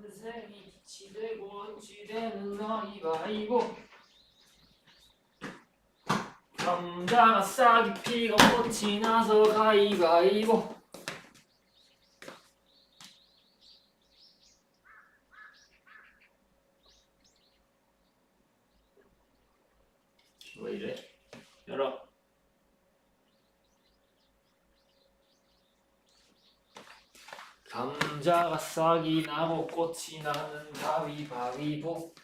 인생이 빛이 되고 꽃이 되는 가위바위보. 감자가 싹이 피고 꽃이 나서 가위바위보. 왜 이래? 열어. 감자가 싹이 나고 꽃이 나는 가위바위보.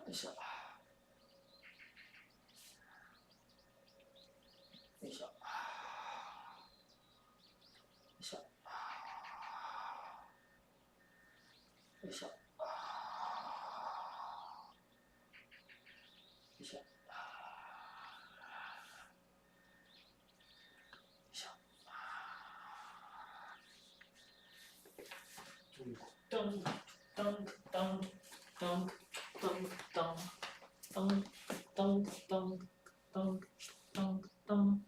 으쌰. 으쌰. 으쌰. 으쌰. 으쌰. 땅, 땅, 땅, 땅, 땅, 땅, 땅, 땅, 땅, 땅, 땅, 땅.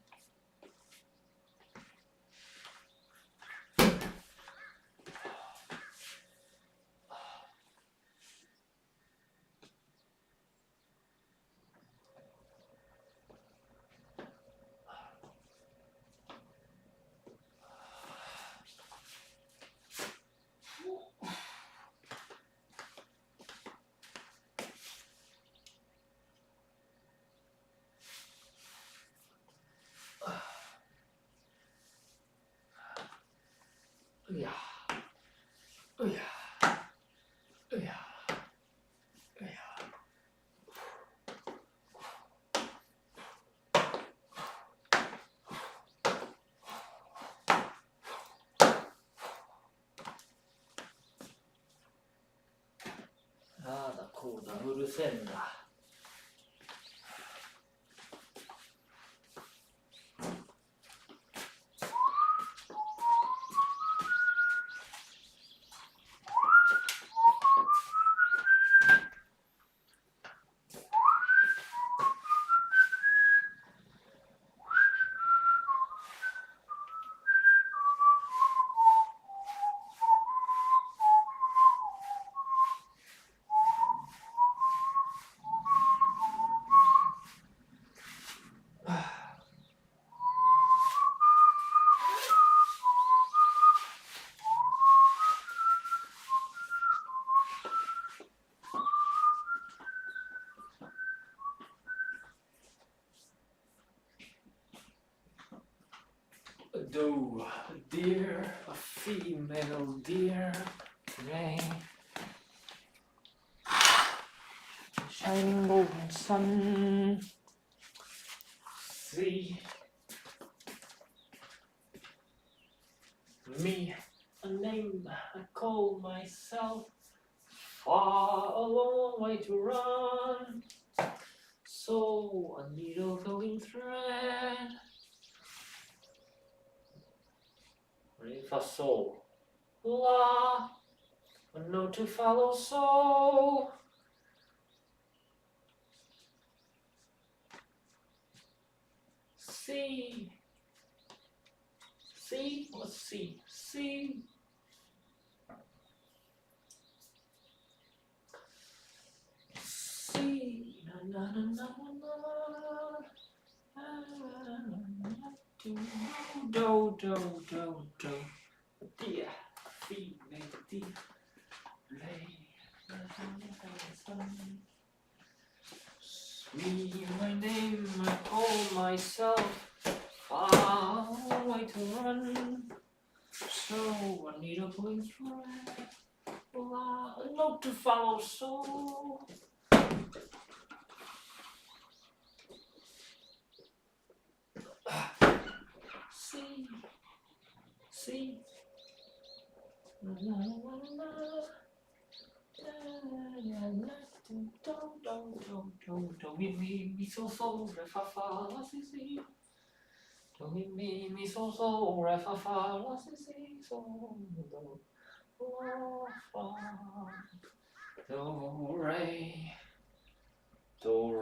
으야, 으야, 으야, 으야. 아, 나 코나무를 샌다. Doe, a deer, a female deer, rain, shining golden sun, see me, a name I call myself, far a long way to run, so a needle going thread. Re, fa, sol, la, a note to follow, so. C, C, what's C? C. C, na na na na na na. Do, do, do, do. Deer, female deer, lay, me, my name, I call myself, far away to run, so I need a pulling thread, a note to follow, so. see. Do mi so re fa fa la si si. Do mi so re fa fa la si si so do la fa do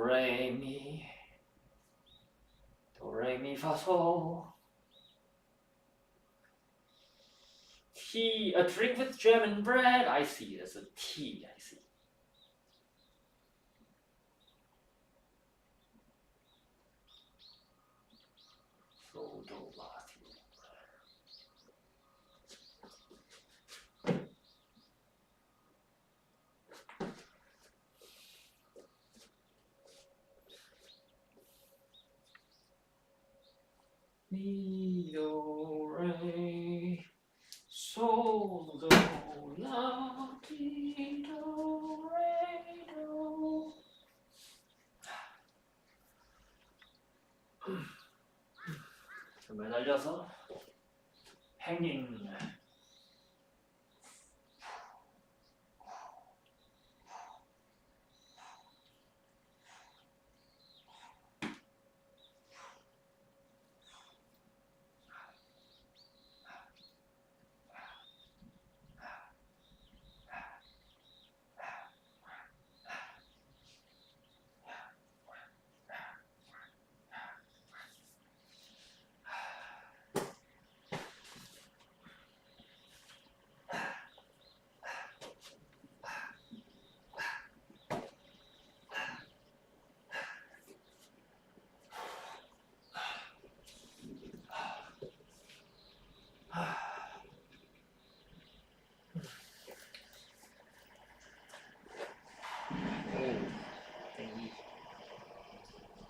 re mi fa so. Tea, a drink with jam and bread. I see, there's a tea, I see. So do la tea. Mi do re. So do la ti do re do. 매달려서 hanging.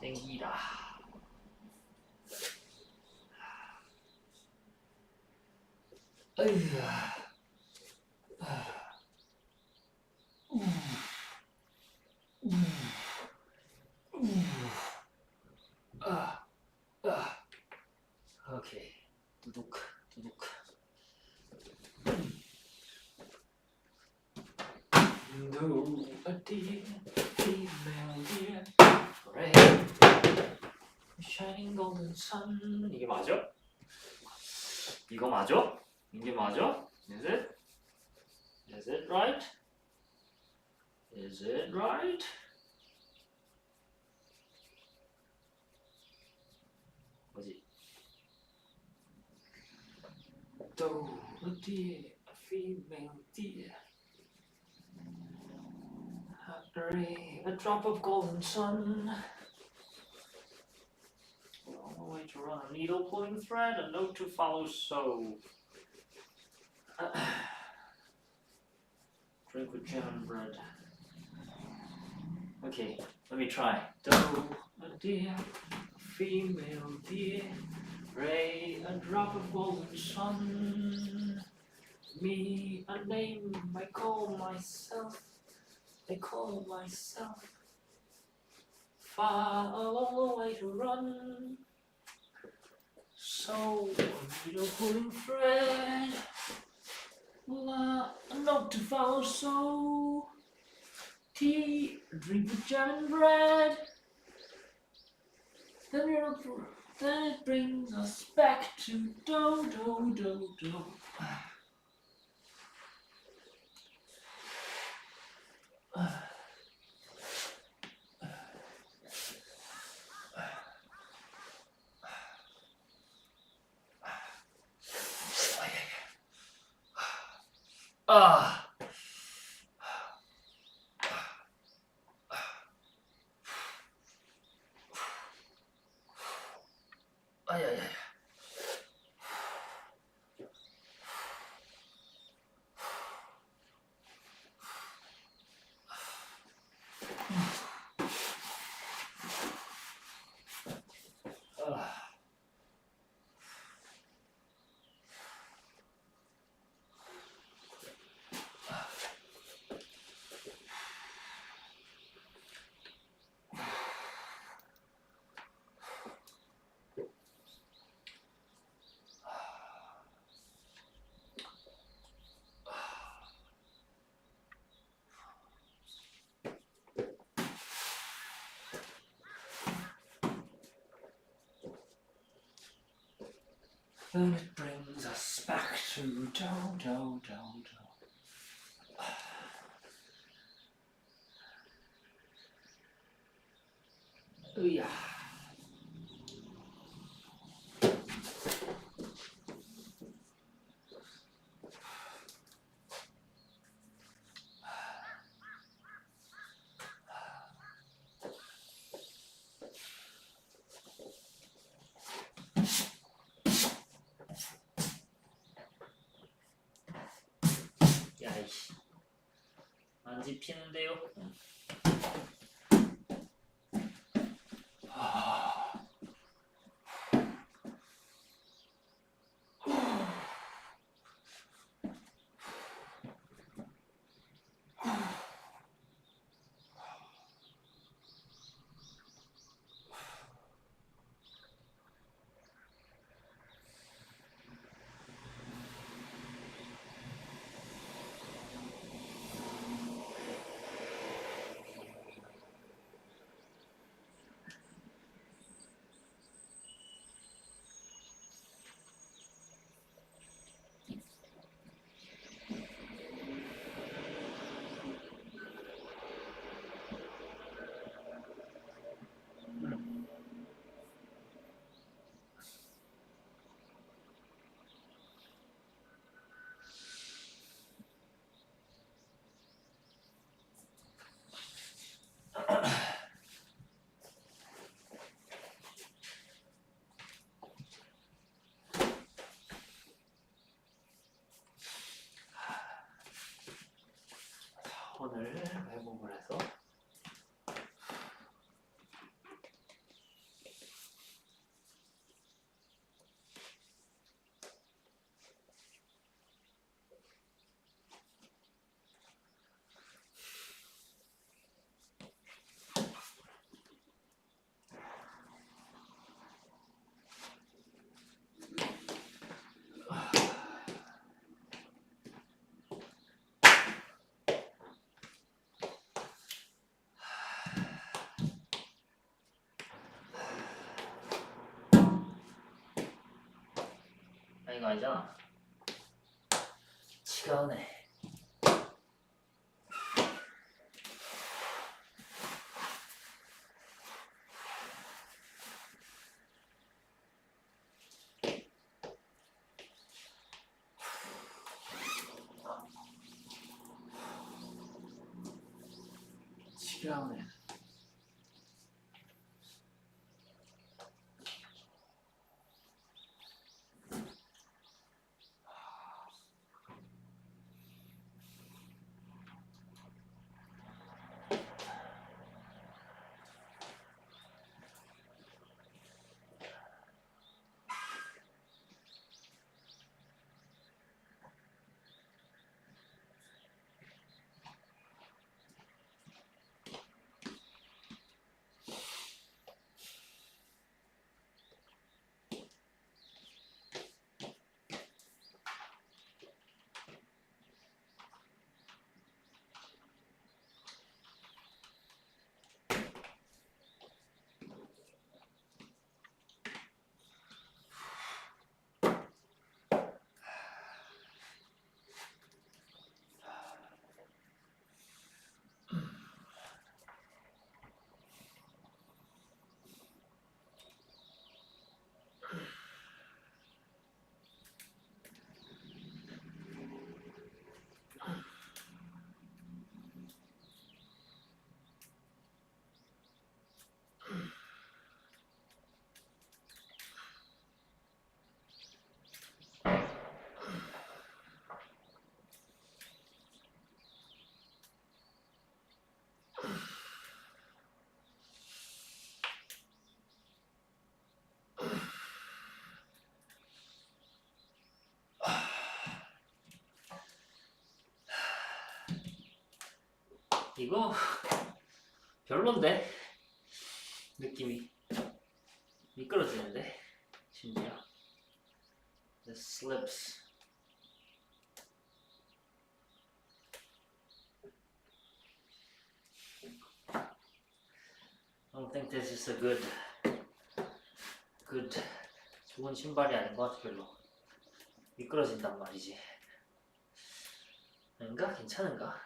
땡기다. 오케이. 두둑. No, a dear female dear, red, shining golden sun. 이게 맞아? 이거 맞아? 이게 맞아? Is it? Is it right? Is it right? 뭐지? No, a dear female dear. A drop of golden sun. On the way to run a needle pulling thread, a note to follow sew. Drink with jam and bread. Okay, let me try. Doe, a deer, a female deer. Ray, a drop of golden sun. Me, a name I call myself. I call myself. Far a long way to run. So a needle pulling thread. A note to follow. So tea, drink with jam and bread. Then it brings us back to do. And it brings us back to do. 으야. 야이씨. 안 집히는데요? 오늘 회복을 해서 이거 아니잖아. 치가 오네. 치가 오네. 이거 별론데? 느낌이 미끄러지는데 심지어 It slips. I don't think this is a good 좋은 신발이 아닌 것 같아 별로. 미끄러진단 말이지. 아닌가? 괜찮은가?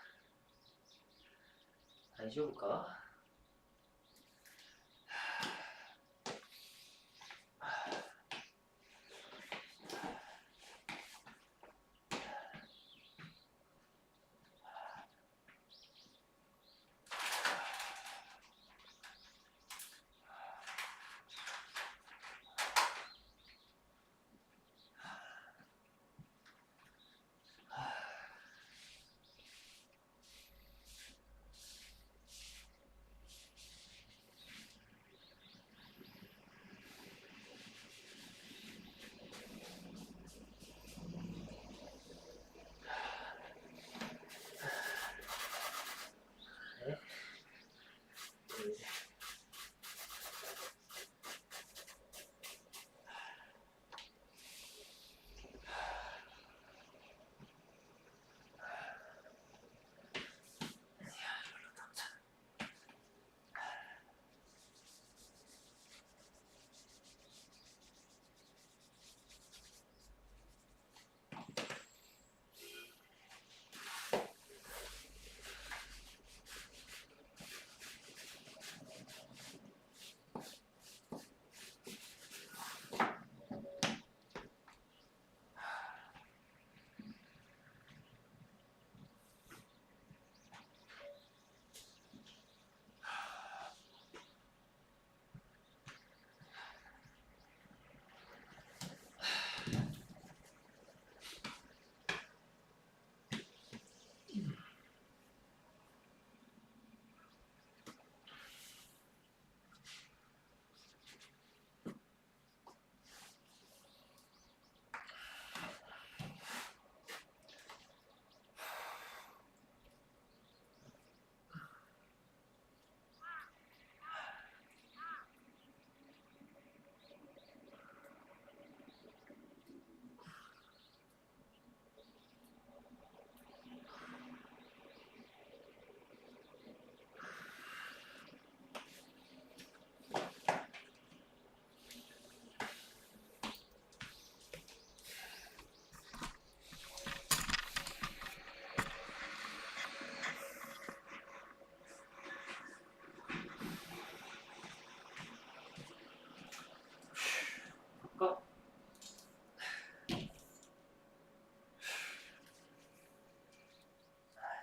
다시 해볼까?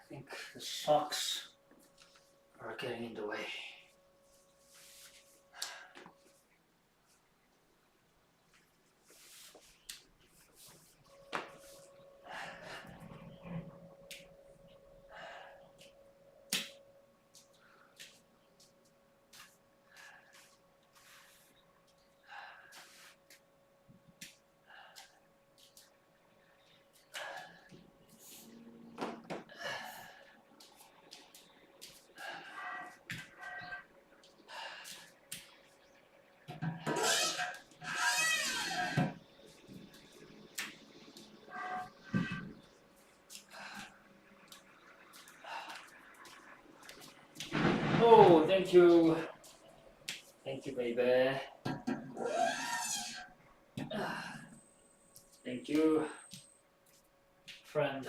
I think the socks are getting in the way. Oh, thank you. Thank you, baby. Thank you, friend.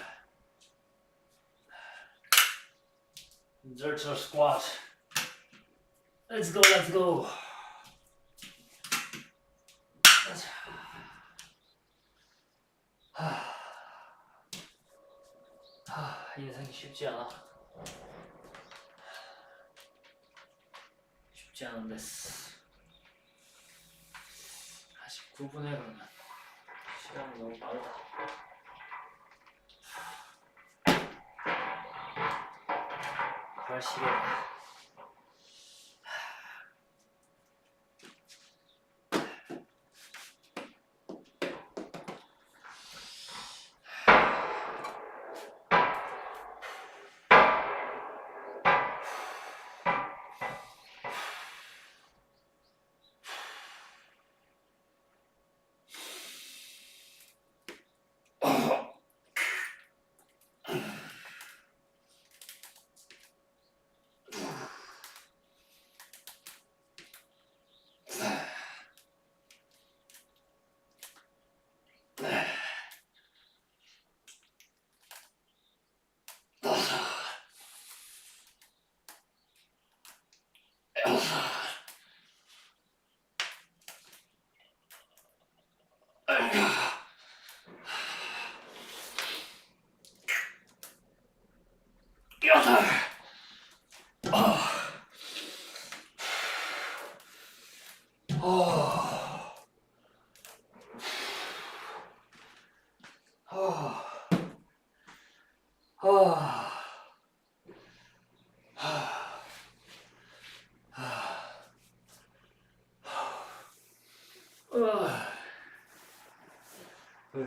Zercher squat. Let's go, let's go. 인생이 쉽지 않아. 쉽지 않은데 49분에 그러면 시간이 너무 빠르다. 발 시계.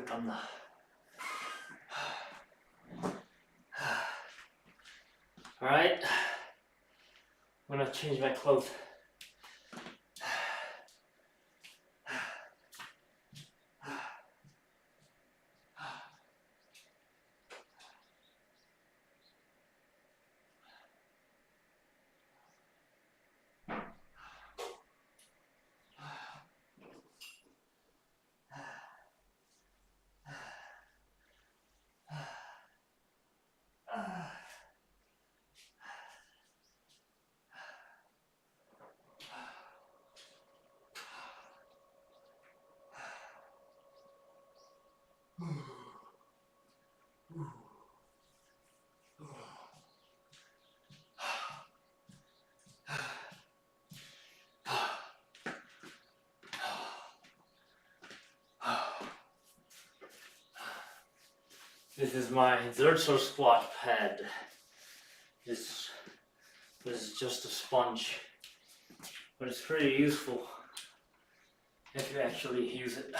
땀나. Alright, I'm gonna change my clothes. This is my Zercher squat pad. This is just a sponge, but it's pretty useful if you actually use it.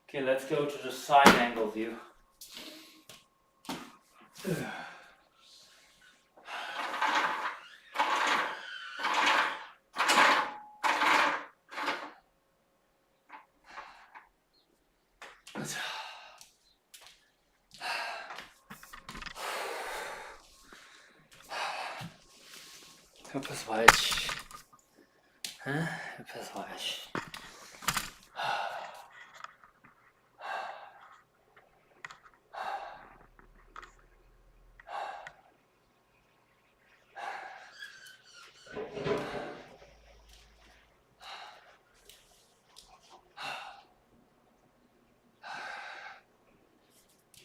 Okay, let's go to the side angle view. 옆에서 봐야지. 응? 옆에서 봐야지.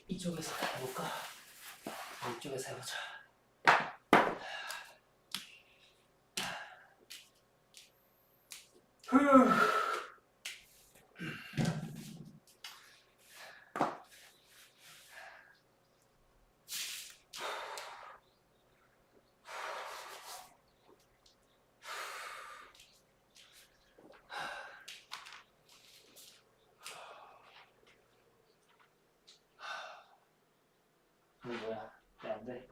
이쪽에서 해볼까? 이쪽에서 해보자. 뭐야? 왜 안 돼?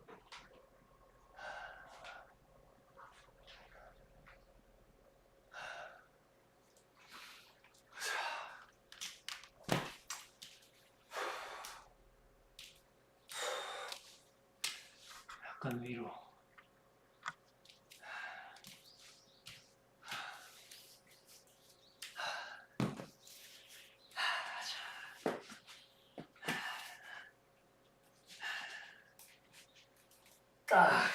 약간 위로. 딱.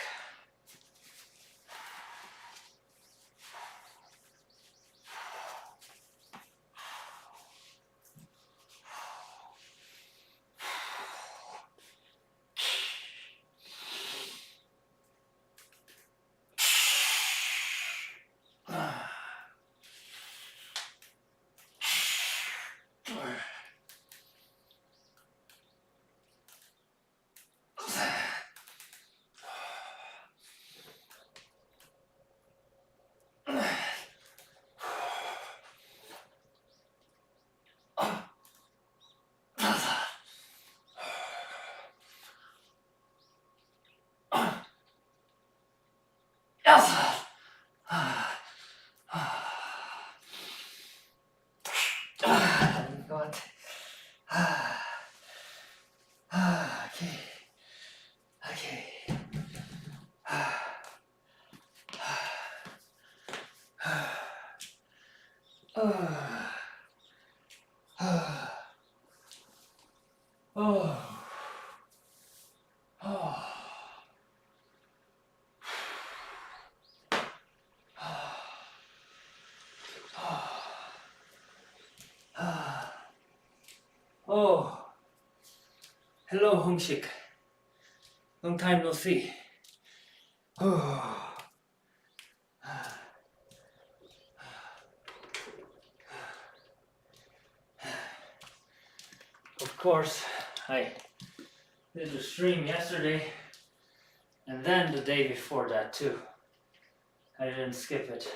아닌 것 같아. 오케이. Hello, homesick. Long time no see. Of course, I Did the stream yesterday, and then the day before that too. I didn't skip it.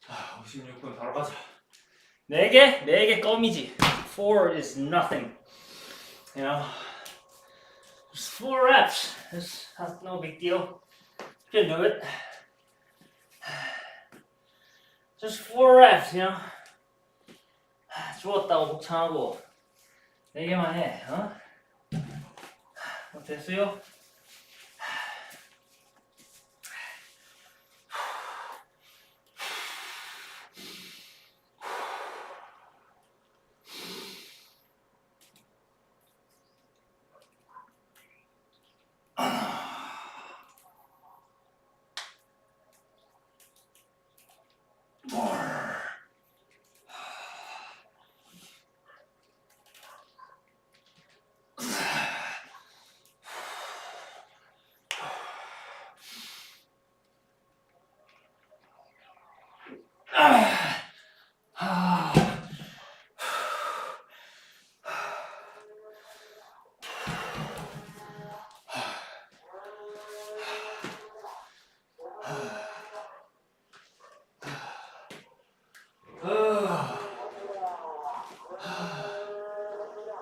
자, 56분 바로 가자. 4개? 4개 껌이지. 4 is nothing. You know, just 4 reps. That's no big deal. You can do it. Just 4 reps, you know. 죽었다고 복창하고 4개만 해, 어? 됐어요?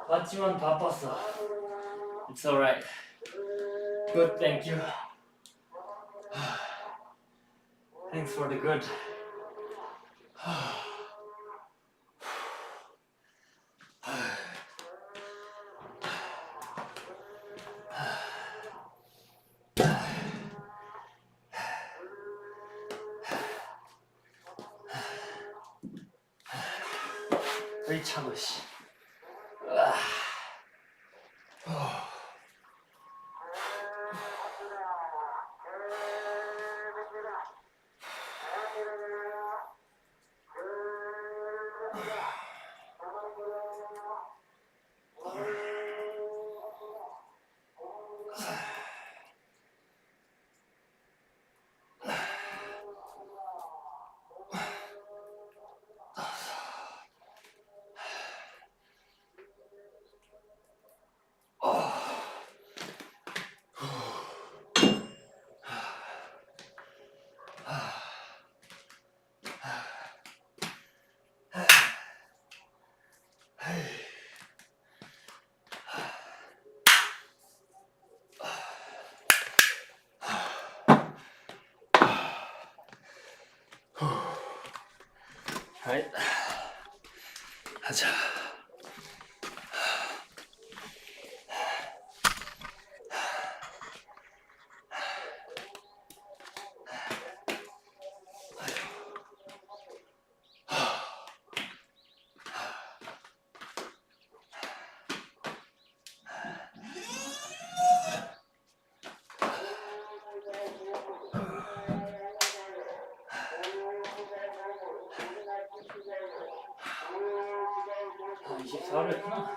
맞지만 바빴어. It's alright. Good, thank you. Thanks for the good. 왜 차고 씨. Right. 하자. 이제 4를 했구나.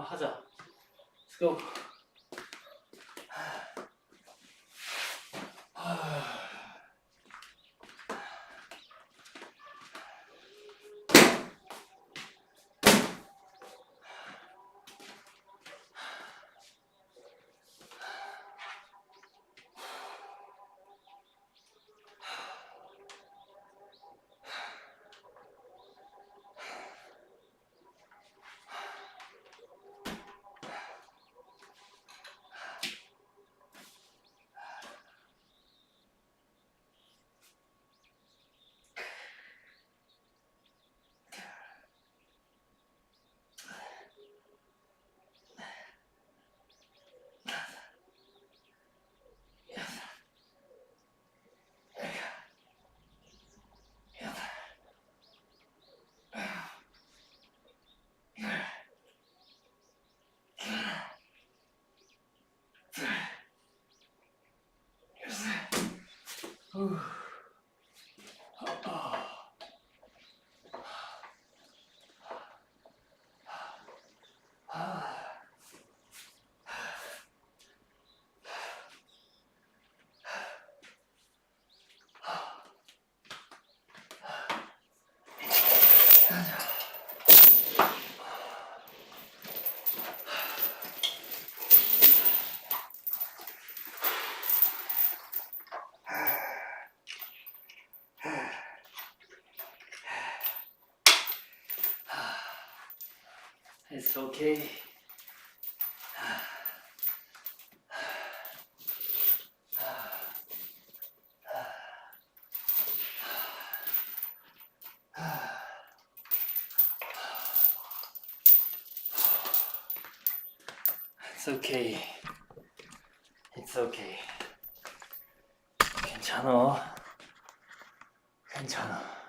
하자. Let's go. It's okay. It's okay. It's okay. 괜찮아. 괜찮아.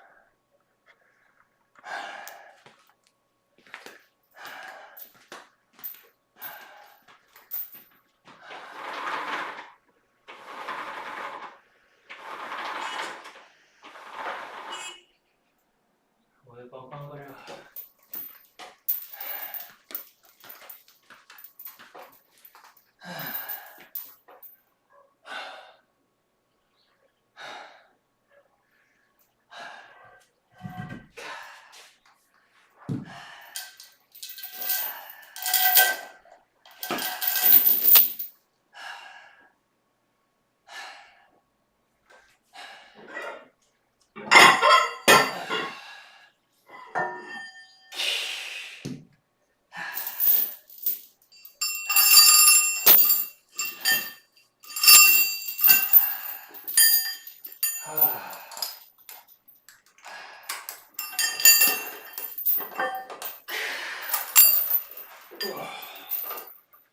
왜 빵빵거려?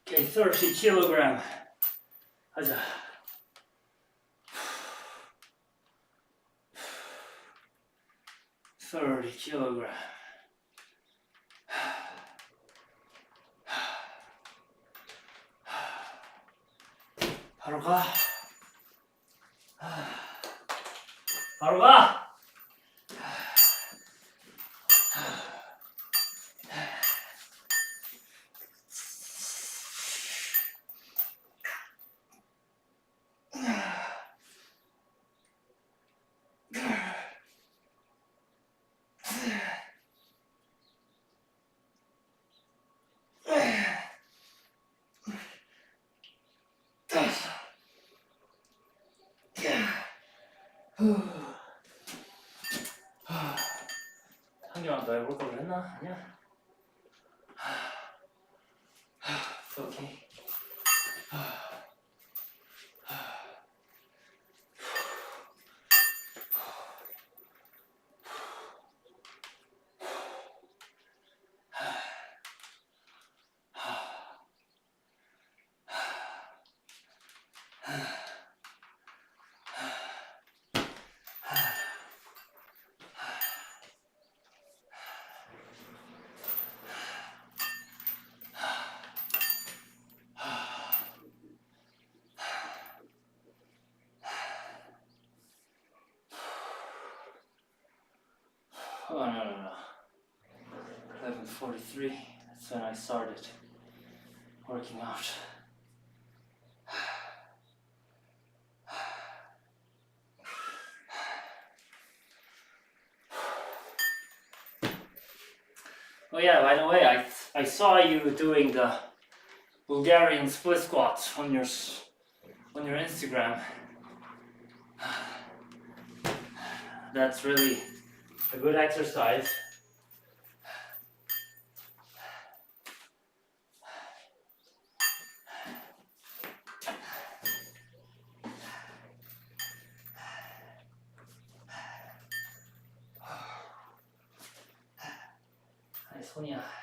Okay, 30 kilogram. 하자. Thirty kilogram. 바로 가. 바로 가. 한 개만 더 해볼 걸 그랬나? 아니야? It's okay. Oh, no. 11:43, that's when I started working out. Oh yeah, by the way, I saw you doing the Bulgarian split squats on your Instagram. That's really a good exercise. 아니 손이야.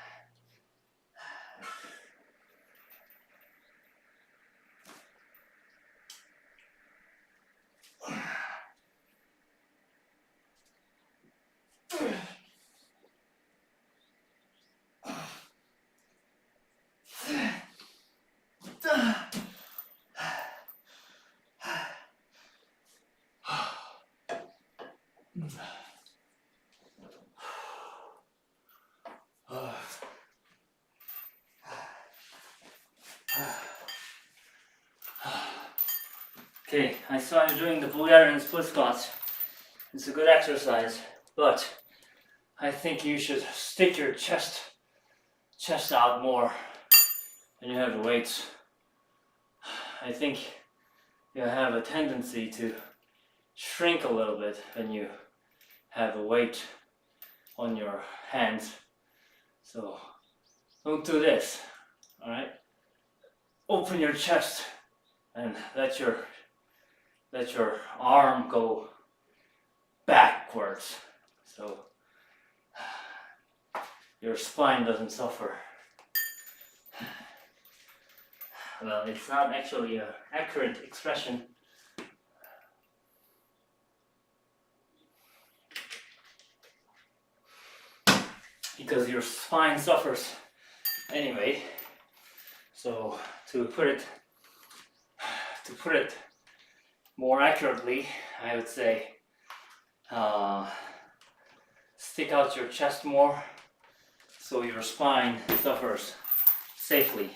Okay, I saw you doing the Bulgarian split squats. It's a good exercise, but I think you should stick your chest out more when you have the weights. I think you have a tendency to shrink a little bit when you have a weight on your hands. So don't do this, alright? Open your chest and let your arm go backwards, so your spine doesn't suffer. Well, it's not actually an accurate expression. Because your spine suffers anyway. So to put it more accurately, I would say stick out your chest more so your spine suffers safely.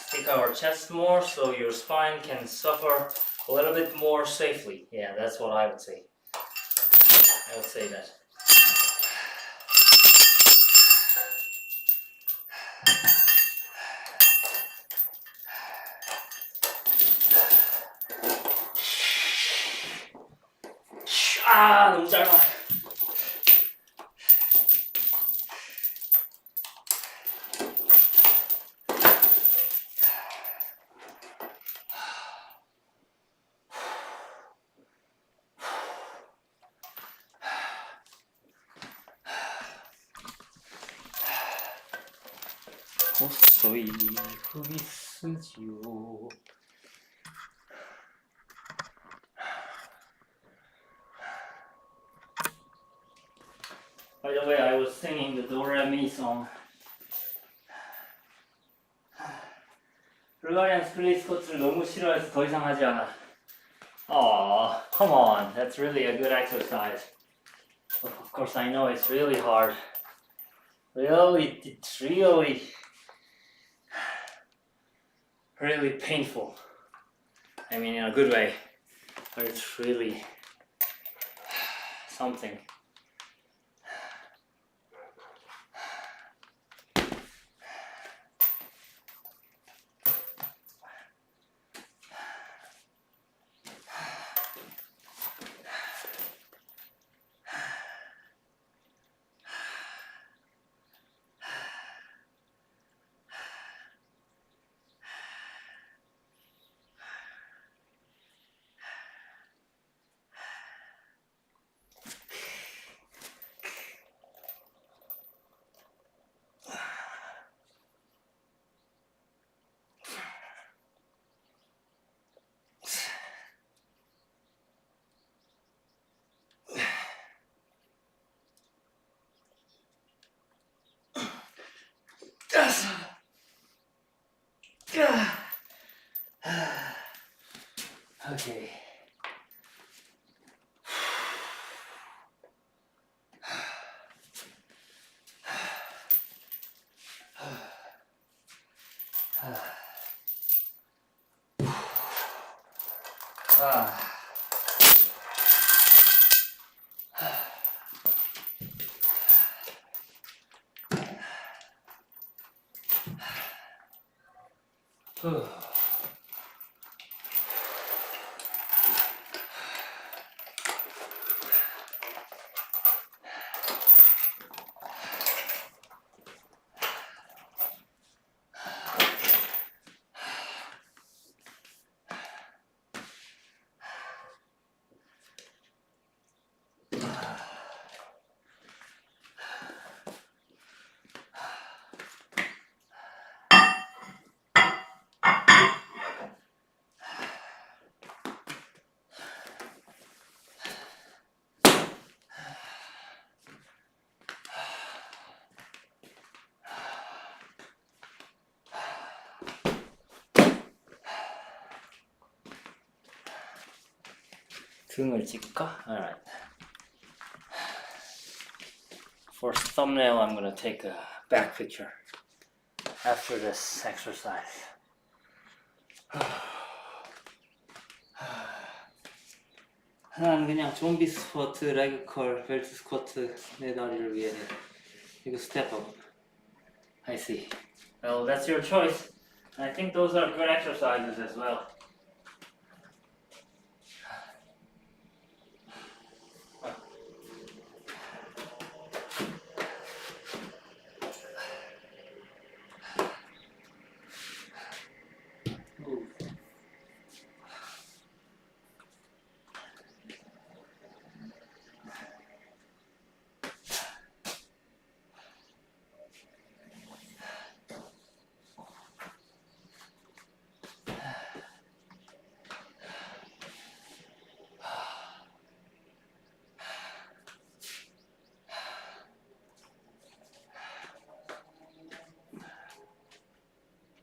Stick out our chest more so your spine can suffer a little bit more safely. Yeah, that's what I would say. I would say that. 아, 너무 짧아. 헛소이 흙이 쓰지요. By the way, I was singing the Do Re Mi song. 불가리안 스플릿 스쿼트를 너무 싫어해서 더 이상 하지 않아. Aw, come on, that's really a good exercise. Of course, I know it's really hard. It's really painful. I mean, in a good way, but it's really something. Okay. 등을 찍을까? Alright. For thumbnail, I'm gonna take a back picture after this exercise. 난 그냥 좀비 스쿼트, 레그 컬, 벨트 스쿼트 내 다리를 위해 이거 스텝 업. I see. Well, that's your choice. I think those are good exercises as well.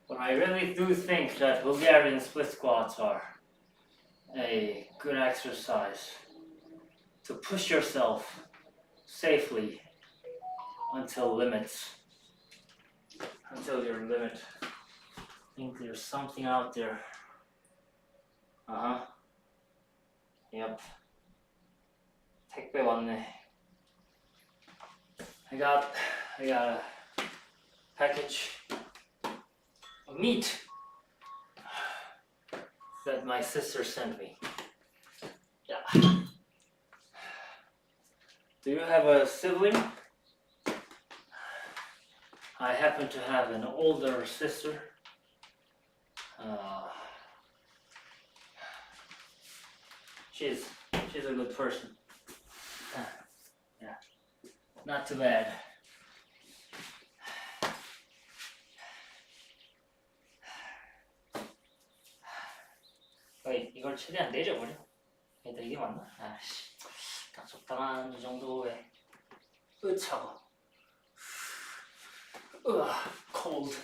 But I really do think that Bulgarian split squats are a good exercise to push yourself safely until limits, until your limit. I think there's something out there. Yep. 택배 왔네. I got a package of meat that my sister sent me. Yeah. Do you have a sibling? I happen to have an older sister. She's a good person. Yeah, not too bad. 이걸 최대한 내려버려. 얘들 이게 맞나? 아씨, 딱 적당한 이 정도의 차고. Cold.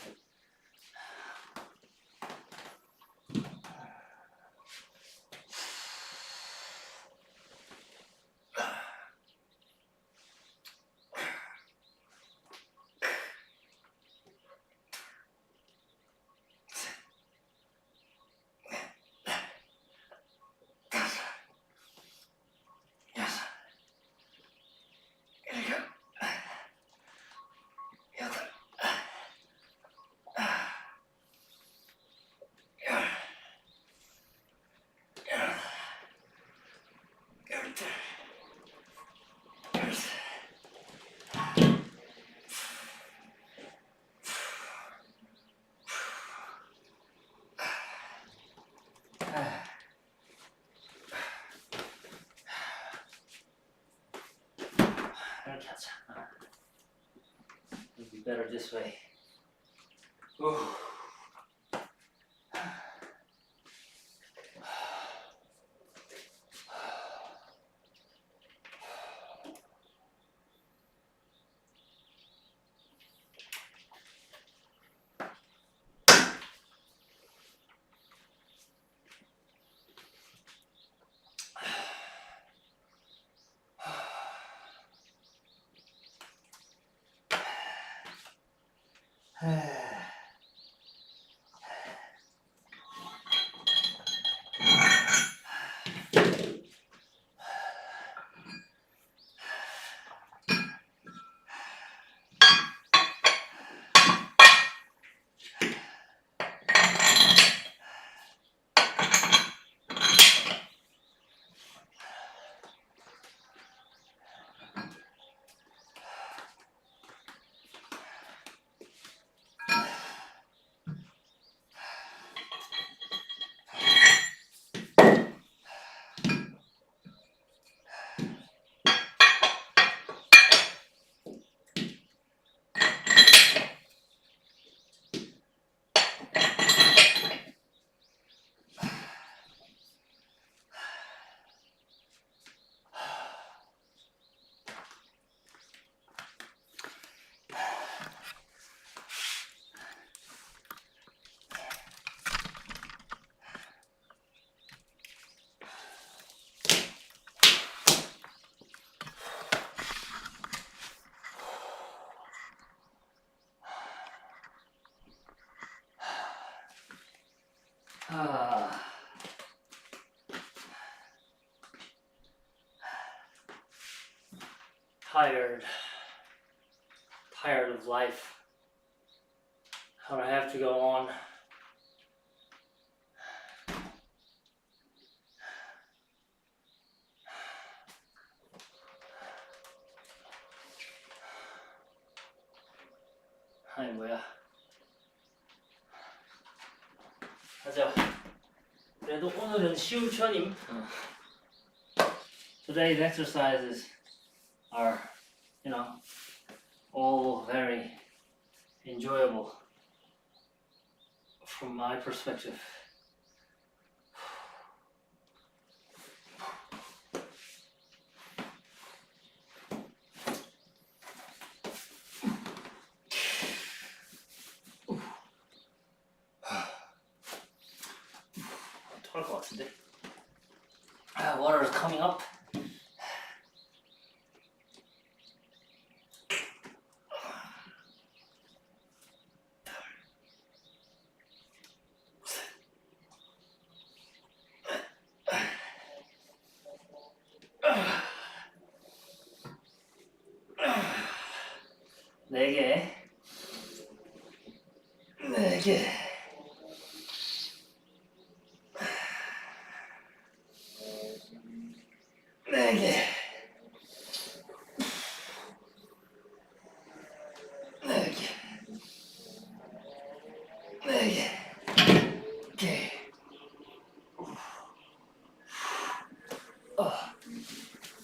이렇게 하자. It'll be better this way. Tired of life. How I have to go on. 아니 뭐야? 가자. 그래도 오늘은 쉬운 편임. Today's exercises are, you know, all very enjoyable from my perspective. 토할 것 같은데. Water is coming up. 네 개. 네 개. 네 개. 네 개. 네 개. 오케이.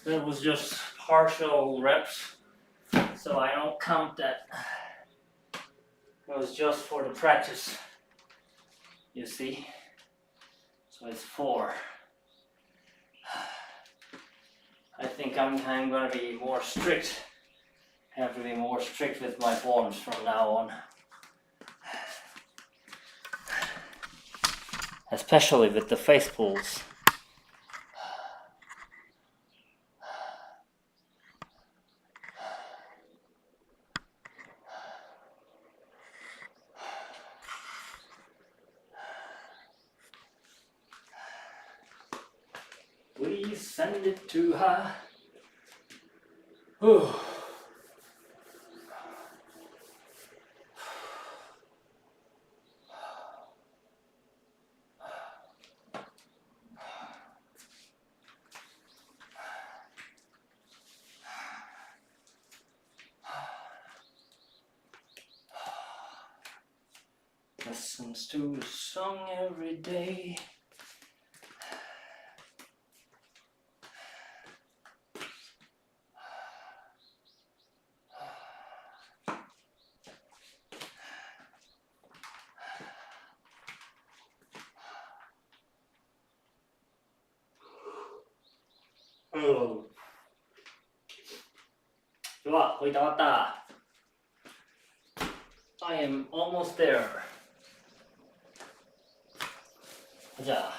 That was just partial reps, so I don't count that. It was just for the practice, you see. So it's 4. I think I'm going to be more strict. I have to be more strict with my forms from now on. Especially with the face pulls. We send it too high. Whew. Listens to a song every day. 좋아, 거의 다 왔다. I am almost there. 가자.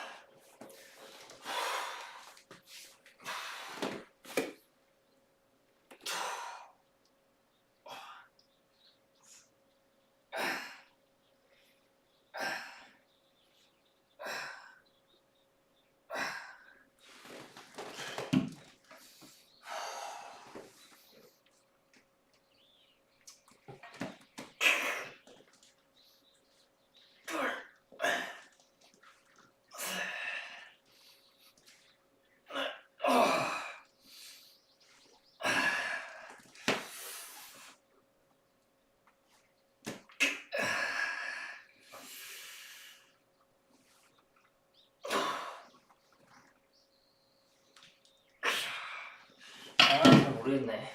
잘 모르겠네.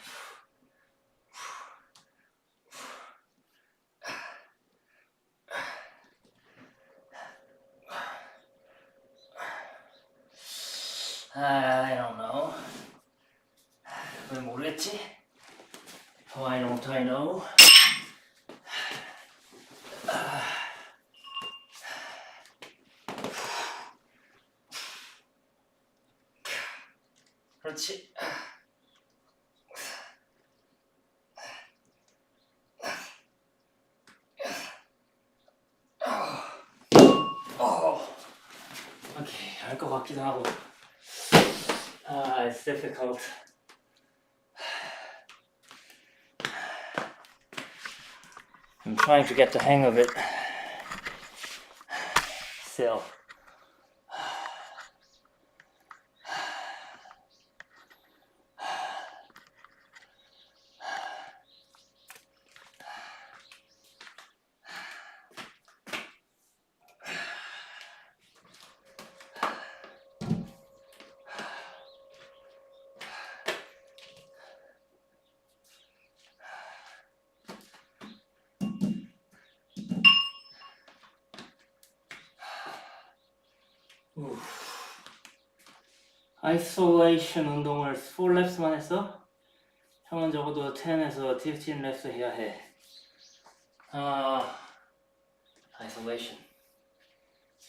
I don't know. 왜 모르겠지? Why don't I know? 그렇지. 할 것 같기도 하고. It's difficult. I'm trying to get the hang of it. Still. 아이솔레이션 운동을 4랩스만 했어? 형은 적어도 10에서 15랩스 해야 해. Isolation.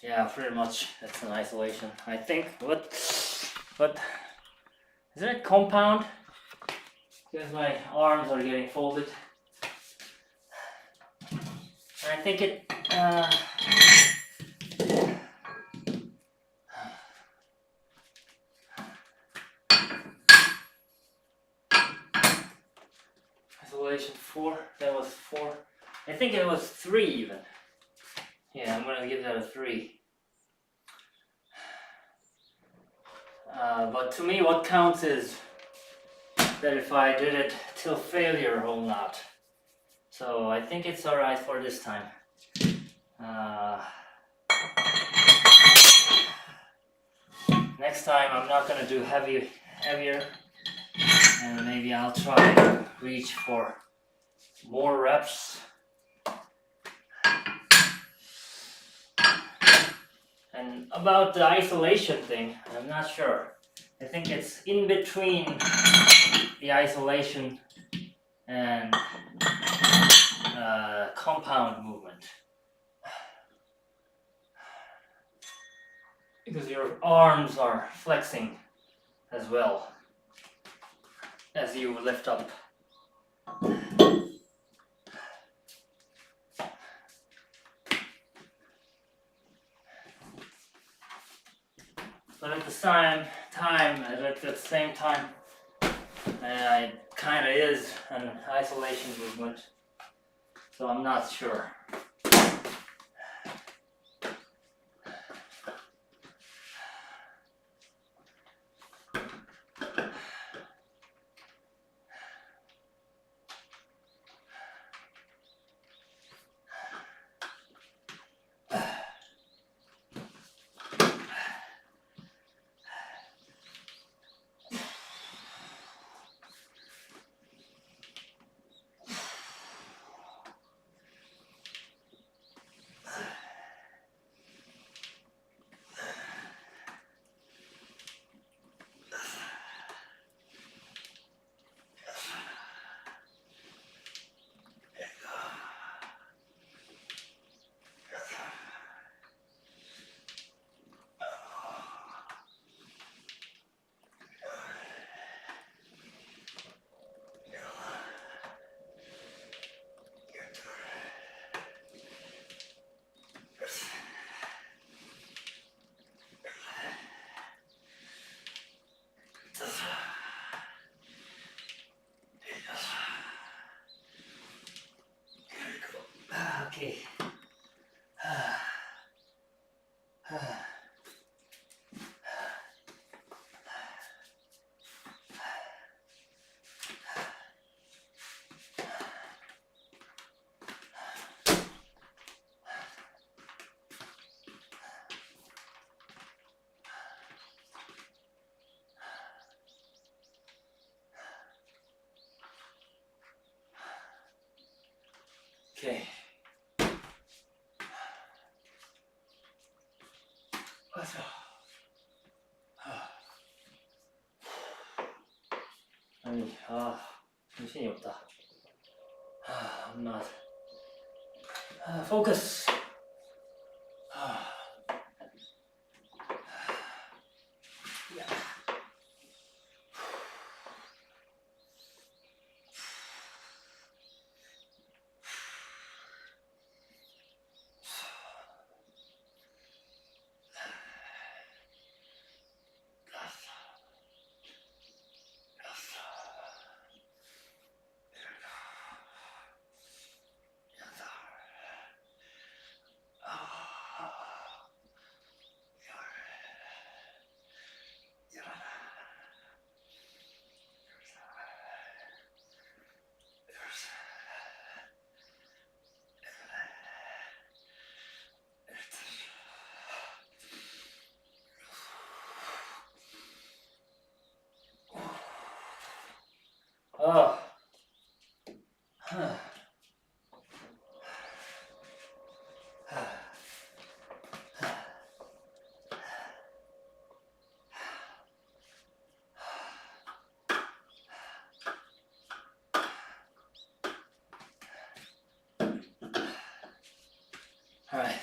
Yeah, pretty much. That's an isolation. I think. What? Is it compound? Because my arms are getting folded. I think it. Isolation 4. That was 4. I think it was 3 even. Yeah, I'm gonna give that a 3. But to me, what counts is that if I did it till failure or not. So I think it's alright for this time. Next time I'm not gonna do heavier, and maybe I'll try to reach for more reps. And about the isolation thing, I'm not sure. I think it's in between the isolation and compound movement. Because your arms are flexing as well as you lift up. But at the same time, it kind of is an isolation movement, so I'm not sure. Okay. Okay. Let's go. 아니, 정신이 없다. I'm not. Focus. All right.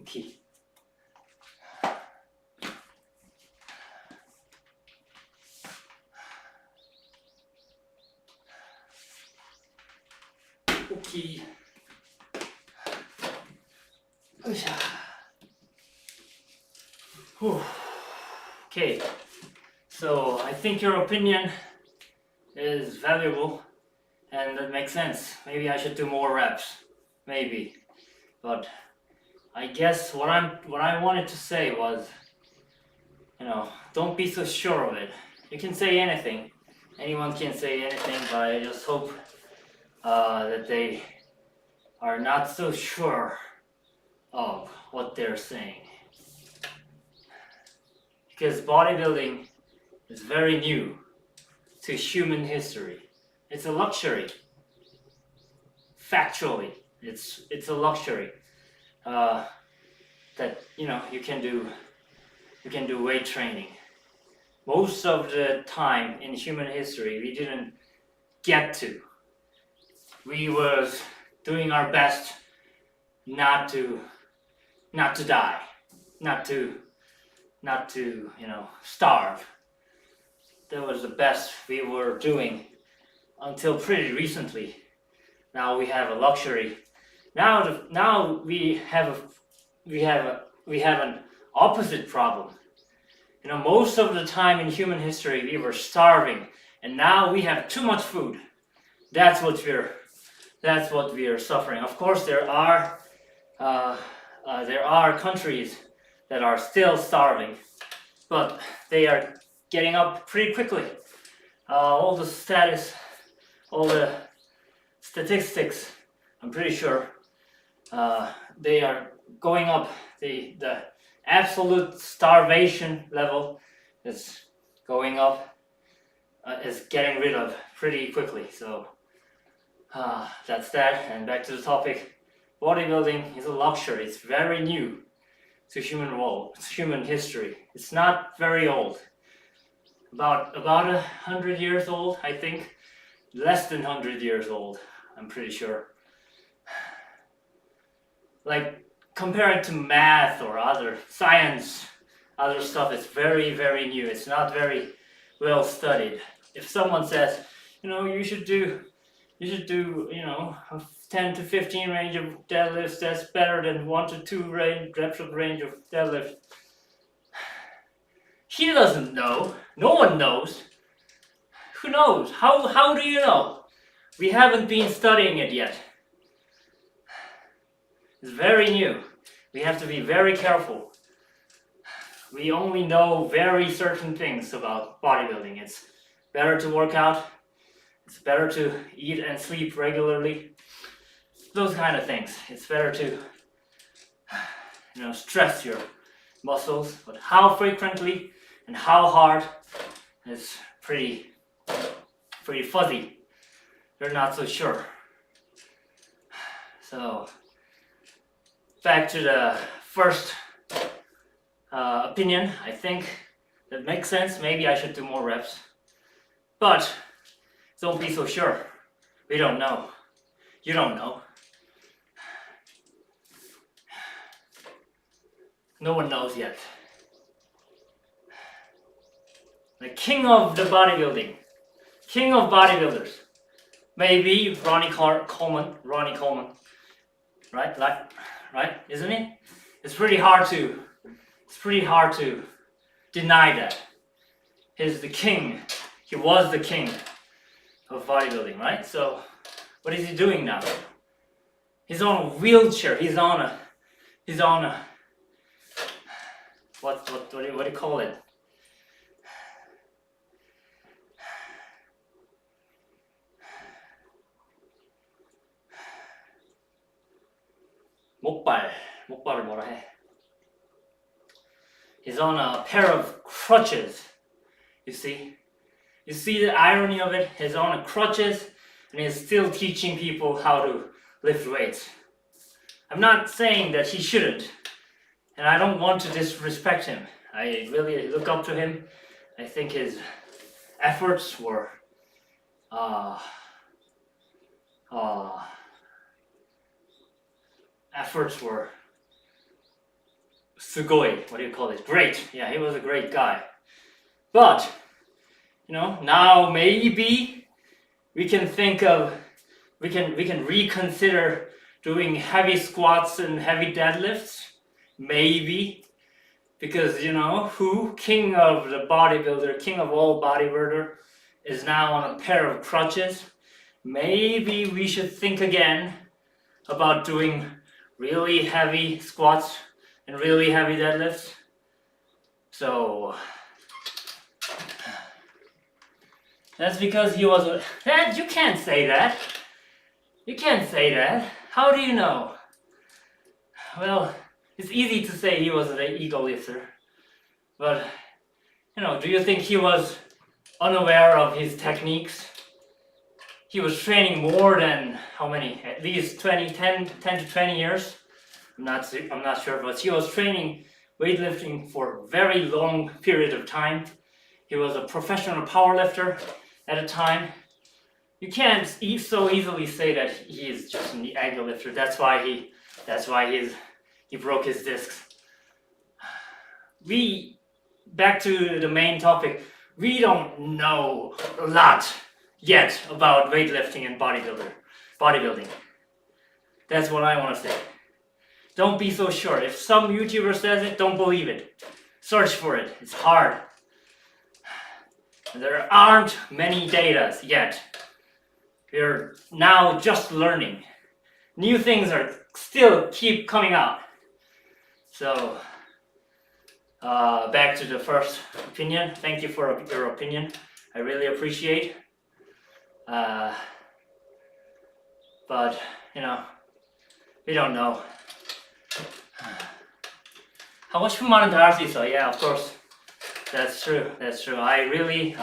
Okay. Okay. Okay, so I think your opinion is valuable and that makes sense. Maybe I should do more reps, maybe. But I guess what I wanted to say was, you know, don't be so sure of it. You can say anything. Anyone can say anything, but I just hope that they are not so sure of what they're saying. Because bodybuilding is very new to human history. It's a luxury. Factually, it's a luxury that you can do weight training. Most of the time in human history, we didn't get to. We was doing our best not to die, not to starve. That was the best we were doing until pretty recently. Now we have a luxury. Now we have an opposite problem. Most of the time in human history we were starving, and now we have too much food. That's what we are suffering. Of course, there are countries that are still starving, but they are getting up pretty quickly. All the statistics, I'm pretty sure they are going up. The absolute starvation level is going up, is getting rid of pretty quickly. So that's that. And back to the topic. Bodybuilding is a luxury. It's very new to human history. It's not very old. About 100 years old, I think. Less than 100 years old, I'm pretty sure. Like, compared to math or other science, other stuff, it's very, very new. It's not very well studied. If someone says, you should do, a 10 to 15 range of deadlifts, that's better than 1 to 2 reps of range of deadlift. He doesn't know. No one knows. Who knows? How do you know? We haven't been studying it yet. It's very new. We have to be very careful. We only know very certain things about bodybuilding. It's better to work out. It's better to eat and sleep regularly. Those kind of things. It's better to, stress your muscles. But how frequently and how hard is pretty fuzzy. They're not so sure. So back to the first opinion. I think that makes sense. Maybe I should do more reps. But don't be so sure. We don't know. You don't know. No one knows yet. The king of the bodybuilding. King of bodybuilders. maybe Ronnie Coleman, right? Isn't it? It's pretty hard to deny that. He's the king. He was the king of bodybuilding, right? So what is he doing now? He's on a wheelchair. He's on a what do you call it? 목발을 뭐라 해? He's on a pair of crutches. You see the irony of it? He's on a crutches and he's still teaching people how to lift weights. I'm not saying that he shouldn't, and I don't want to disrespect him. I really look up to him. I think his efforts were sugoi. What do you call it? Great. Yeah, he was a great guy. But now maybe we can reconsider doing heavy squats and heavy deadlifts. Maybe, because king of the bodybuilder, king of all bodybuilder, is now on a pair of crutches. Maybe we should think again about doing really heavy squats and really heavy deadlifts. So that's because he was you can't say that. You can't say that. How do you know? Well, it's easy to say he was an ego lifter, but do you think he was unaware of his techniques? He was training more than how many? At least 10 to 20 years. I'm not sure, but he was training weightlifting for a very long period of time. He was a professional powerlifter at a time. You can't so easily say that he is just an ego lifter. That's why he broke his discs. Back to the main topic. We don't know a lot yet about weightlifting and bodybuilding. That's what I want to say. Don't be so sure. If some YouTuber says it, don't believe it. Search for it. It's hard. There aren't many data yet. We're now just learning. New things are still keep coming out. So back to the first opinion. Thank you for your opinion. I really appreciate. But we don't know. 하고 싶은 말은 다 할 수 있어. Yeah, of course. That's true. I really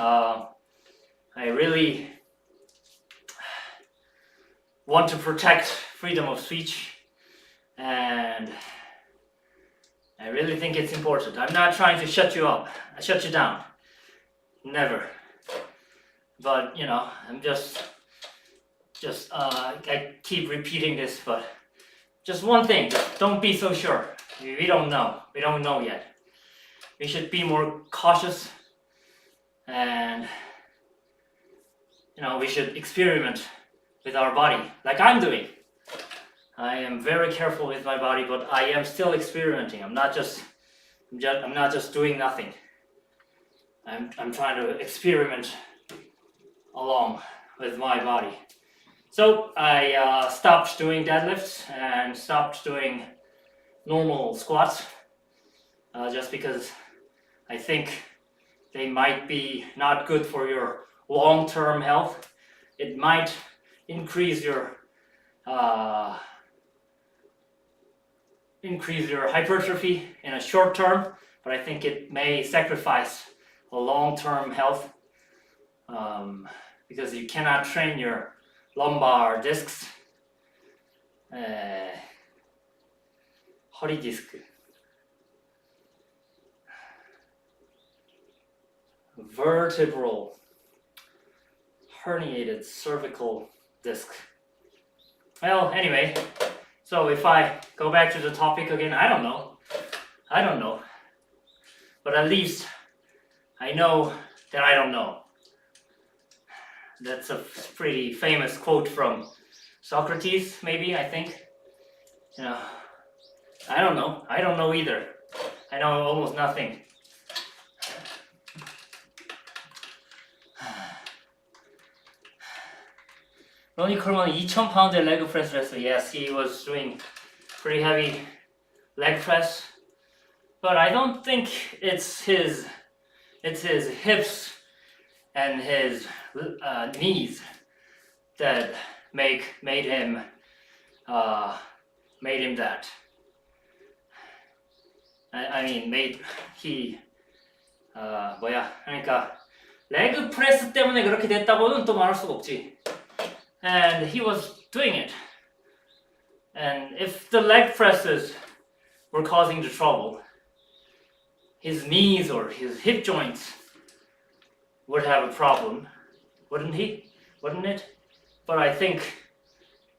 want to protect freedom of speech, and I really think it's important. I'm not trying to shut you down. Never. But I'm just I keep repeating this, but just one thing, don't be so sure. We don't know yet. We should be more cautious, and we should experiment with our body, like I'm doing. I am very careful with my body, but I am still experimenting. I'm not just doing nothing. I'm trying to experiment along with my body. So I stopped doing deadlifts and stopped doing normal squats, just because I think they might be not good for your long-term health. It might increase your hypertrophy in a short term, but I think it may sacrifice a long-term health, because you cannot train your lumbar discs, 허리 디스크, vertebral herniated cervical disc. Well, anyway, so if I go back to the topic again, I don't know, but at least I know that I don't know. That's a pretty famous quote from Socrates, maybe, I think. You know, I don't know. I don't know either. I know almost nothing. 로니 콜먼 2,000파운드 leg press를 했어. Yes, he was doing pretty heavy leg press. But I don't think it's his hips and his knees that made him that. I mean, 그러니까 레그 프레스 때문에 그렇게 됐다고는 또 말할 수가 없지. And he was doing it. And if the leg presses were causing the trouble, his knees or his hip joints would have a problem, wouldn't he? Wouldn't it? But I think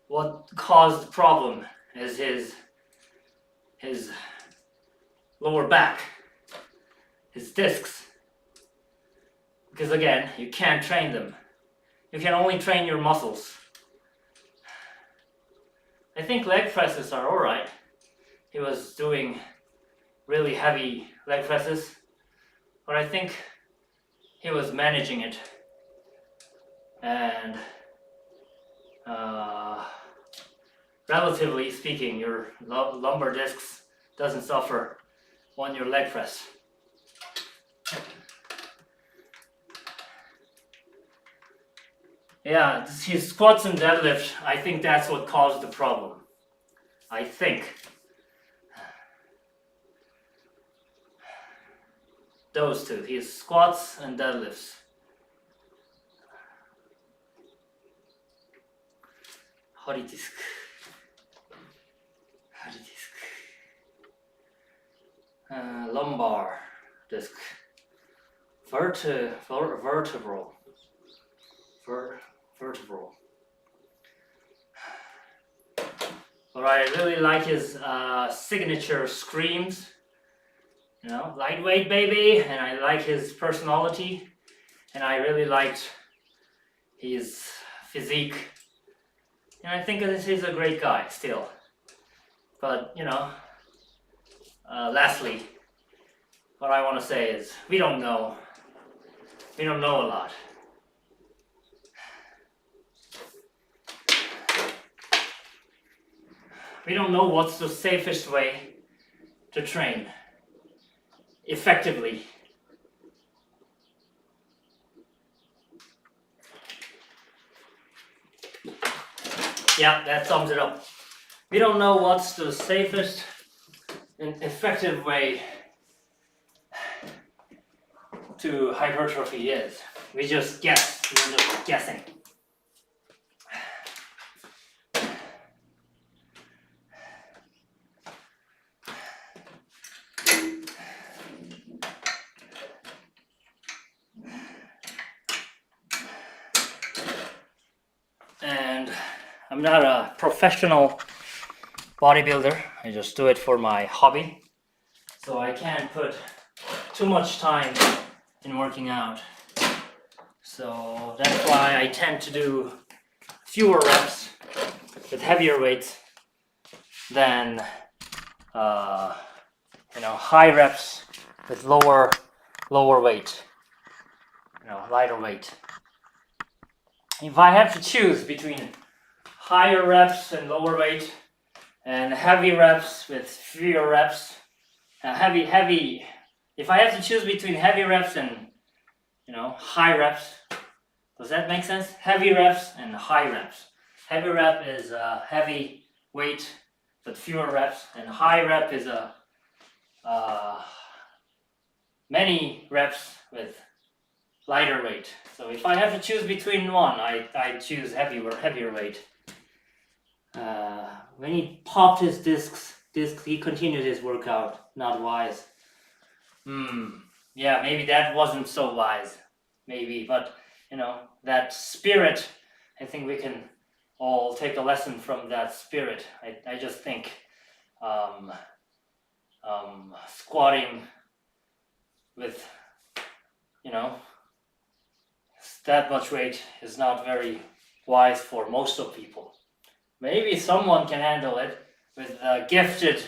what caused the problem is his lower back, his discs. Because again, you can't train them. You can only train your muscles. I think leg presses are alright. He was doing really heavy leg presses, but I think he was managing it. And relatively speaking, your lumbar discs doesn't suffer on your leg press. Yeah, his squats and deadlift, I think that's what caused the problem. I think. Those two, his squats and deadlifts. 허리 디스크. Lumbar disc. Vertebral. But I really like his signature screams. You know, lightweight baby, and I like his personality, and I really liked his physique. And I think this is a great guy still. But you know, lastly, what I want to say is we don't know a lot. We don't know what's the safest way to train effectively. Yeah, that sums it up. We don't know what's the safest and effective way to hypertrophy is. We just guess. We're just guessing. And I'm not a professional bodybuilder. I just do it for my hobby. So I can't put too much time in working out. So that's why I tend to do fewer reps with heavier weights than high reps with lower weight, lighter weight. If I have to choose between higher reps and lower weight and heavy reps with fewer reps, if I have to choose between heavy reps and high reps, does that make sense? Heavy reps and high reps. Heavy rep is heavy weight but fewer reps, and high rep is many reps with lighter weight. So if I have to choose between one, I choose heavier weight. When he popped his discs, he continued his workout. Not wise. Yeah, maybe that wasn't so wise. Maybe, but that spirit, I think we can all take a lesson from that spirit. I just think squatting with that much weight is not very wise for most of people. Maybe someone can handle it with gifted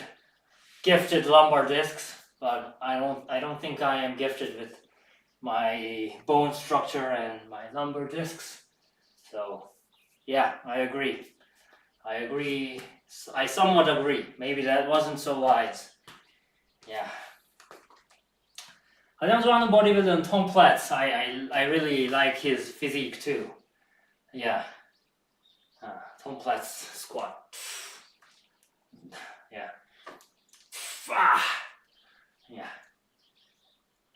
lumbar discs, but I don't think I am gifted with my bone structure and my lumbar discs. So yeah, I agree. I somewhat agree. Maybe that wasn't so wise. Yeah. 가장 좋아하는 bodybuilder는 Tom Platz. I really like his physique too. Yeah. Tom Platz squat. Yeah. Yeah.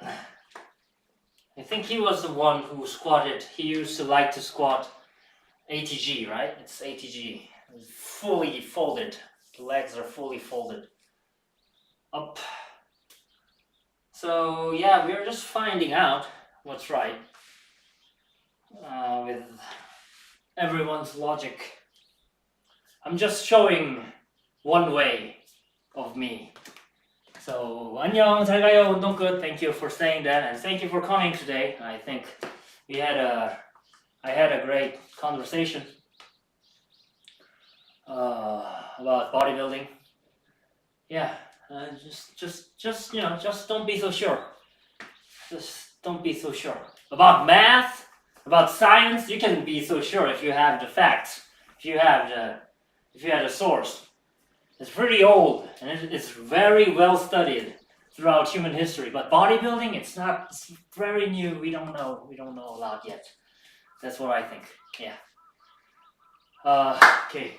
I think he was the one who squatted. He used to like to squat ATG, right? It's ATG. It's fully folded. The legs are fully folded. Up. So yeah, we're just finding out what's right with everyone's logic. I'm just showing one way of me. So 안녕, 잘 가요, 운동 끝. Thank you for saying that, and thank you for coming today. I think I had a great conversation about bodybuilding. Yeah, just you know, just don't be so sure. Just don't be so sure about math, about science. You can be so sure if you have the facts, if you have the source. It's pretty old and it's very well studied throughout human history. But bodybuilding, it's not. It's very new. We don't know a lot yet. That's what I think. Yeah. Okay.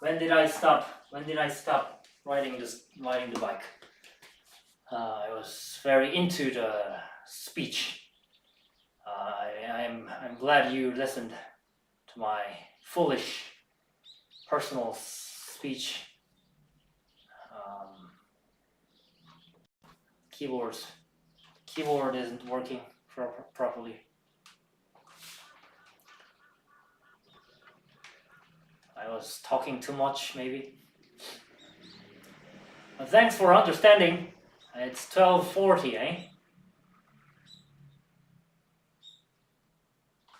When did I stop riding the bike? I was very into the speech. I'm glad you listened to my foolish personal speech. Keyboard isn't working properly. I was talking too much, maybe. But thanks for understanding. It's 12:40, eh?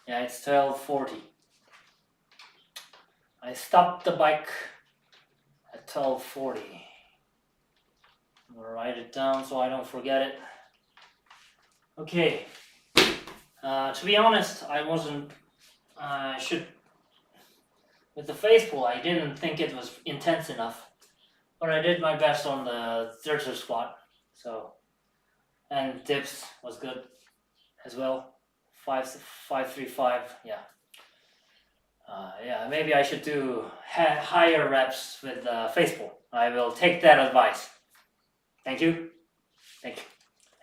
Yeah, it's 12:40. I stopped the bike at 12:40. I'm gonna write it down so I don't forget it. Okay. To be honest, I wasn't. With the face pull, I didn't think it was intense enough, but I did my best on the Zercher squat. So, and dips was good as well. 5-3-5. Yeah. Yeah. Maybe I should do higher reps with the face pull. I will take that advice. Thank you. Thank you.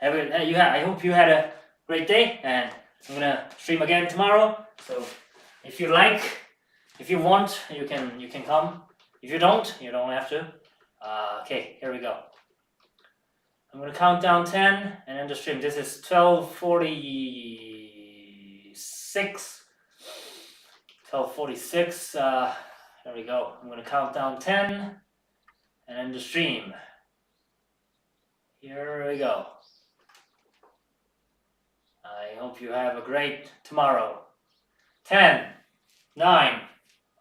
I hope you had a great day, and I'm gonna stream again tomorrow. So, if you want, you can come. If you don't have to. Okay, here we go. I'm gonna count down 10 and end the stream. This is 12:46. 12:46. There we go. I'm gonna count down 10 and end the stream. Here we go. I hope you have a great tomorrow. 10, 9,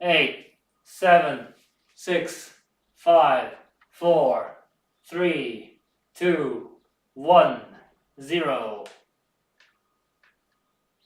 8, 7, 6, 5, 4, 3, 2, 1, 0.